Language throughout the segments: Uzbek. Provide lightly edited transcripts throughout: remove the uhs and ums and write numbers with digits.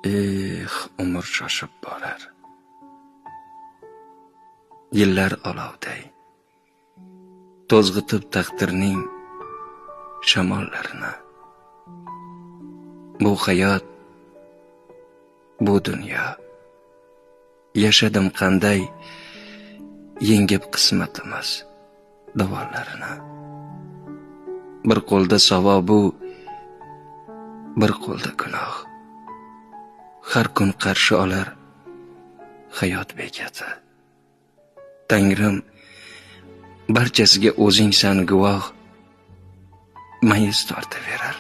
Umr shoshib borar. Yillar olovday to'zg'itib taqdirning shamollarini. Bu hayot, bu dunyo. Yashadim qanday yengib qismatimiz davollarini. Bir qo'lda savobu, bir qo'lda gunoh. Har kun qarshi olar hayot bekati. Tangrim, barchasiga o'zingsan guvoh. Mayiz tortaverar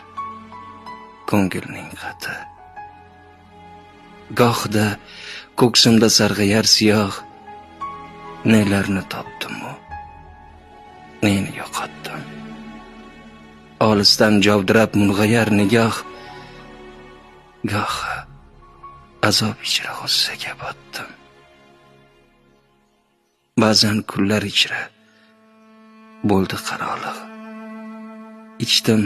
ko'ngilning xati. Gohida ko'ksimda sarg'ayar siyoh. Nelarni topdim-u, neni yo'qotdim. Olisdan javdirab mung'ayar nigoh. Gohi azob ichra g'ussaga botdim. Ba'zan kunlar ichra bo'ldi qarolig'. Ichdim,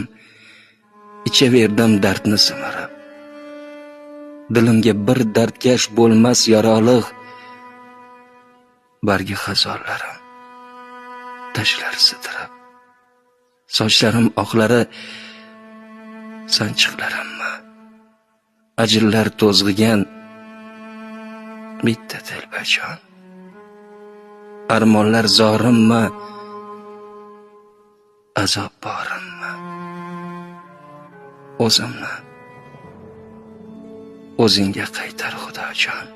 ichaverdim dardni simirib. Dilimga bir dardkash bo'lmas yoroliq. Bargi xazonlarim tashlar sidirib. Sochlarim oqlari sanchiqlarimmi? Ajillar to'zg'igan bitta telbajon. Armonlar zorimmi? Azob borimmi? O'zimni o'zingga qaytar Xudojon.